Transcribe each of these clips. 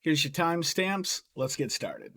Here's your timestamps. Let's get started.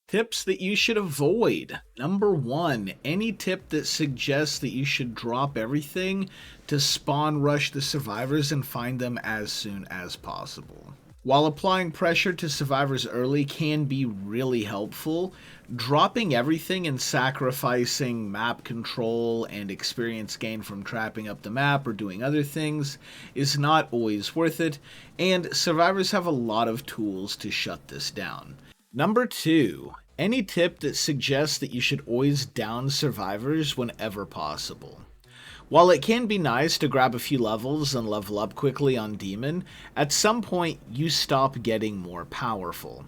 Tips that you should avoid. Number one, any tip that suggests that you should drop everything to spawn rush the survivors and find them as soon as possible. While applying pressure to survivors early can be really helpful, dropping everything and sacrificing map control and experience gain from trapping up the map or doing other things is not always worth it, and survivors have a lot of tools to shut this down. Number two, any tip that suggests that you should always down survivors whenever possible. While it can be nice to grab a few levels and level up quickly on Demon, at some point you stop getting more powerful.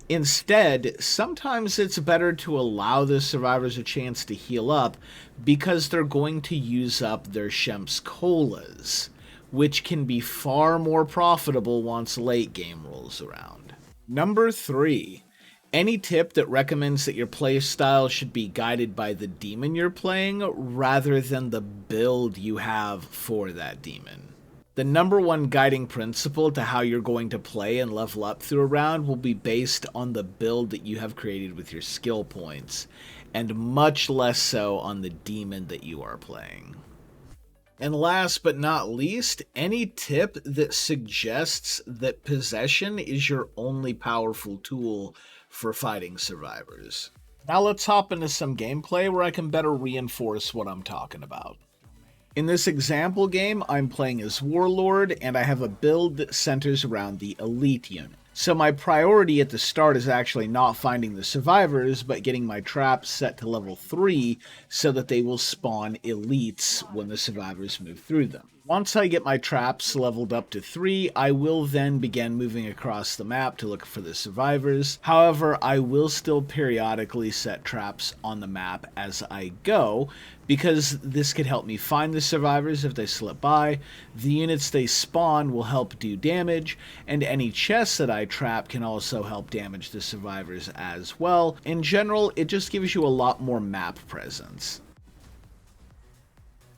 Instead, sometimes it's better to allow the survivors a chance to heal up because they're going to use up their Shemp's colas, which can be far more profitable once late game rolls around. Number three, any tip that recommends that your playstyle should be guided by the demon you're playing rather than the build you have for that demon. The number one guiding principle to how you're going to play and level up through a round will be based on the build that you have created with your skill points, and much less so on the demon that you are playing. And last but not least, any tip that suggests that possession is your only powerful tool for fighting survivors. Now let's hop into some gameplay where I can better reinforce what I'm talking about. In this example game, I'm playing as Warlord, and I have a build that centers around the elite unit. So my priority at the start is actually not finding the survivors, but getting my traps set to level 3 so that they will spawn elites when the survivors move through them. Once I get my traps leveled up to 3, I will then begin moving across the map to look for the survivors. However, I will still periodically set traps on the map as I go, because this could help me find the survivors if they slip by, the units they spawn will help do damage, and any chests that I trap can also help damage the survivors as well. In general, it just gives you a lot more map presence.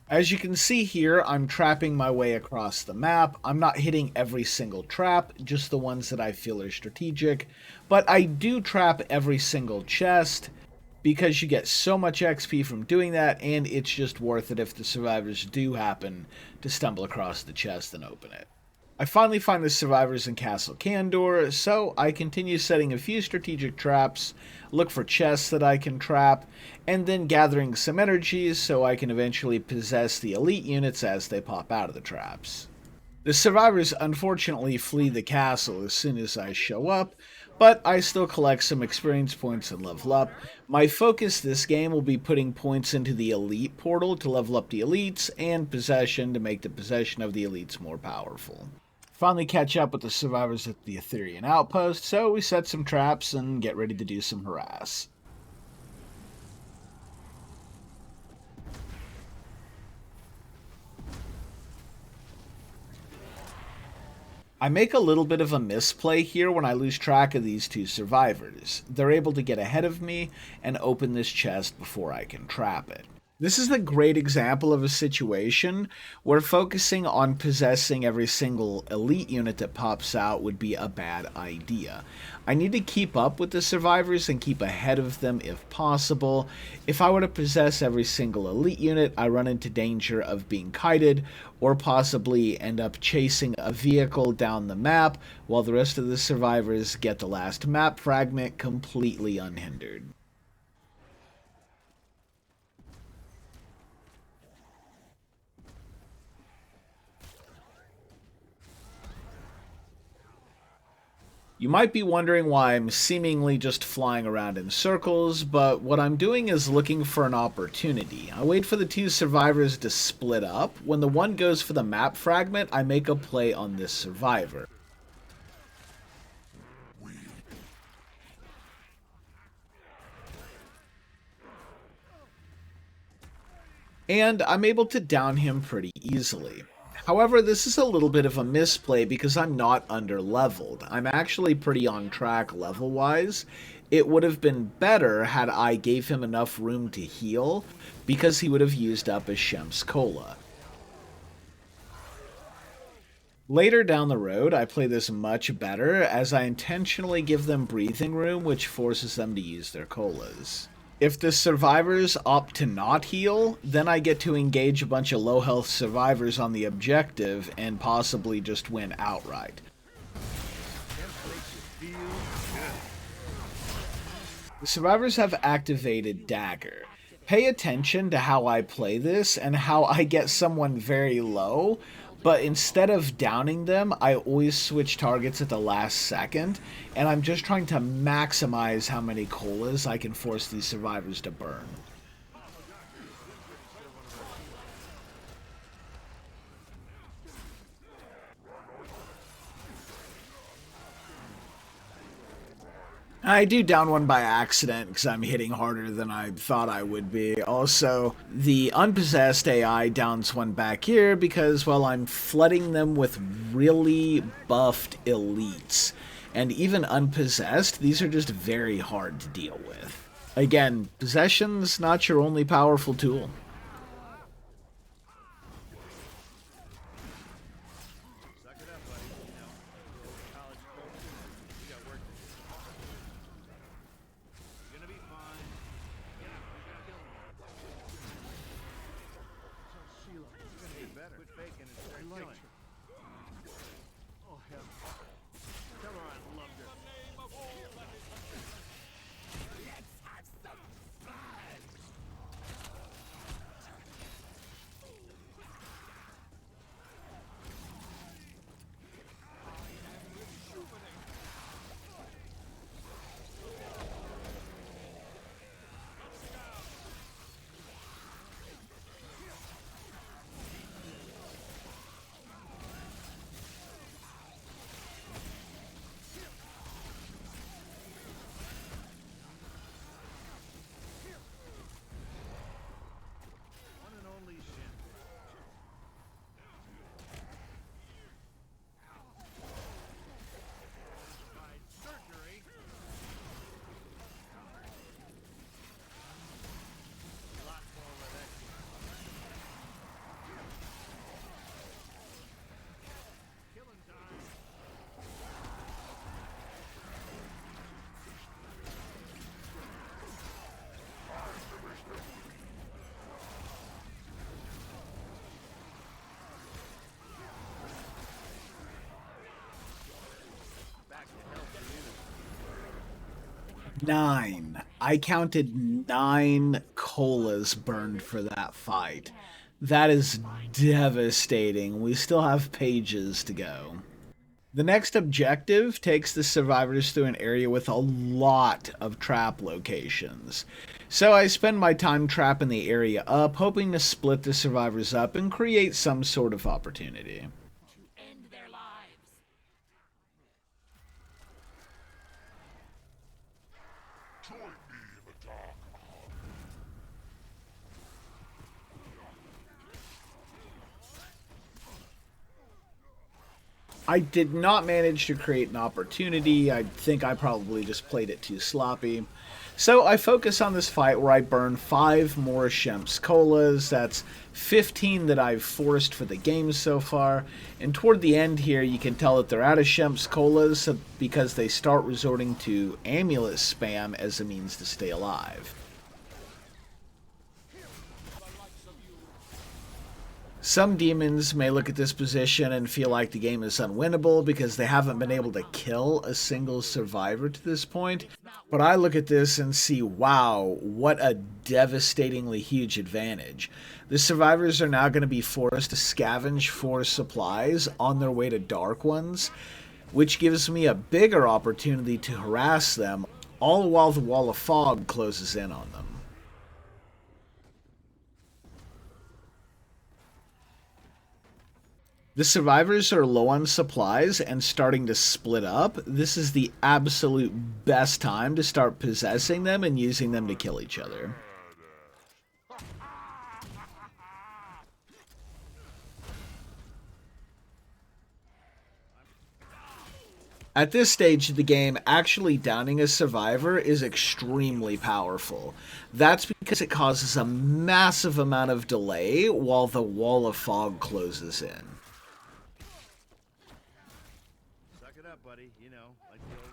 As you can see here, I'm trapping my way across the map. I'm not hitting every single trap, just the ones that I feel are strategic, but I do trap every single chest because you get so much XP from doing that, and it's just worth it if the survivors do happen to stumble across the chest and open it. I finally find the survivors in Castle Kandor, so I continue setting a few strategic traps, look for chests that I can trap, and then gathering some energies so I can eventually possess the elite units as they pop out of the traps. The survivors unfortunately flee the castle as soon as I show up, but I still collect some experience points and level up. My focus this game will be putting points into the elite portal to level up the elites, and possession to make the possession of the elites more powerful. Finally catch up with the survivors at the Aetherian outpost, so we set some traps and get ready to do some harass. I make a little bit of a misplay here when I lose track of these two survivors. They're able to get ahead of me and open this chest before I can trap it. This is a great example of a situation where focusing on possessing every single elite unit that pops out would be a bad idea. I need to keep up with the survivors and keep ahead of them if possible. If I were to possess every single elite unit, I run into danger of being kited or possibly end up chasing a vehicle down the map while the rest of the survivors get the last map fragment completely unhindered. You might be wondering why I'm seemingly just flying around in circles, but what I'm doing is looking for an opportunity. I wait for the two survivors to split up. When the one goes for the map fragment, I make a play on this survivor. And I'm able to down him pretty easily. However, this is a little bit of a misplay because I'm not under-leveled. I'm actually pretty on track level-wise. It would have been better had I gave him enough room to heal, because he would have used up his Shemp's Cola. Later down the road, I play this much better as I intentionally give them breathing room, which forces them to use their colas. If the survivors opt to not heal, then I get to engage a bunch of low health survivors on the objective and possibly just win outright. The survivors have activated Dagger. Pay attention to how I play this and how I get someone very low, but instead of downing them, I always switch targets at the last second, and I'm just trying to maximize how many colas I can force these survivors to burn. I do down one by accident because I'm hitting harder than I thought I would be. Also, the unpossessed AI downs one back here because, well, I'm flooding them with really buffed elites. And even unpossessed, these are just very hard to deal with. Again, possession's not your only powerful tool. Nine. I counted 9 colas burned for that fight. That is devastating. We still have pages to go. The next objective takes the survivors through an area with a lot of trap locations. So I spend my time trapping the area up, hoping to split the survivors up and create some sort of opportunity. I did not manage to create an opportunity. I think I probably just played it too sloppy. So I focus on this fight where I burn 5 more Shemp's Colas. That's 15 that I've forced for the game so far. And toward the end here, you can tell that they're out of Shemp's Colas because they start resorting to amulet spam as a means to stay alive. Some demons may look at this position and feel like the game is unwinnable because they haven't been able to kill a single survivor to this point, but I look at this and see, wow, what a devastatingly huge advantage. The survivors are now going to be forced to scavenge for supplies on their way to Dark Ones, which gives me a bigger opportunity to harass them, all while the Wall of Fog closes in on them. The survivors are low on supplies and starting to split up. This is the absolute best time to start possessing them and using them to kill each other. At this stage of the game, actually downing a survivor is extremely powerful. That's because it causes a massive amount of delay while the Wall of Fog closes in. buddy. You know, like the old...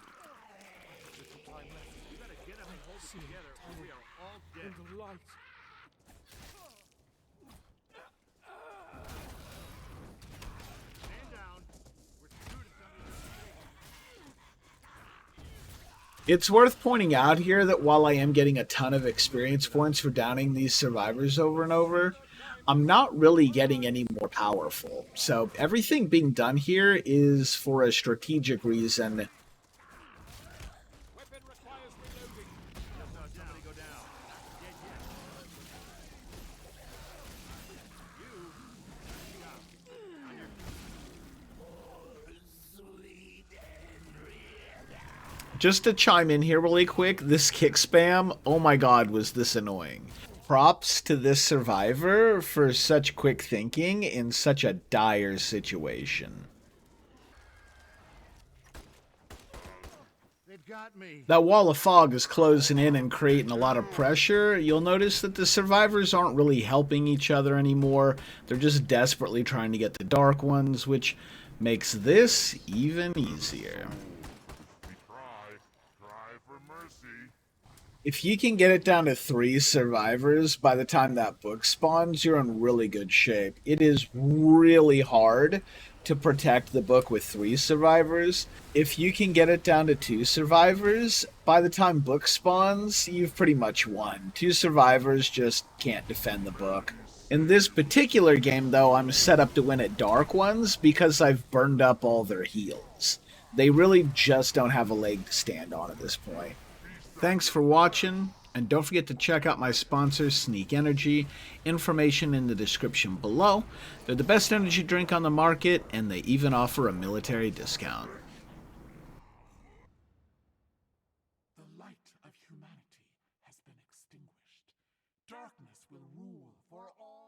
You gotta get up and hold it together, or we are all dead. Stand down. We're screwed if somebody doesn't. It's worth pointing out here that while I am getting a ton of experience points for downing these survivors over and over, I'm not really getting any more powerful. So everything being done here is for a strategic reason. Weapon requires reloading. Just saw somebody go down. Not dead yet. Just to chime in here really quick, this kick spam, oh my god, was this annoying. Props to this survivor for such quick thinking in such a dire situation. They've got me. That wall of fog is closing in and creating a lot of pressure. You'll notice that the survivors aren't really helping each other anymore. They're just desperately trying to get the dark ones, which makes this even easier. Cry for mercy. If you can get it down to 3 survivors by the time that book spawns, you're in really good shape. It is really hard to protect the book with 3 survivors. If you can get it down to 2 survivors, by the time book spawns, you've pretty much won. 2 survivors just can't defend the book. In this particular game, though, I'm set up to win at Dark Ones because I've burned up all their heals. They really just don't have a leg to stand on at this point. Thanks for watching, and don't forget to check out my sponsor, Sneak Energy. Information in the description below. They're the best energy drink on the market, and they even offer a military discount. The light of humanity has been extinguished. Darkness will rule for all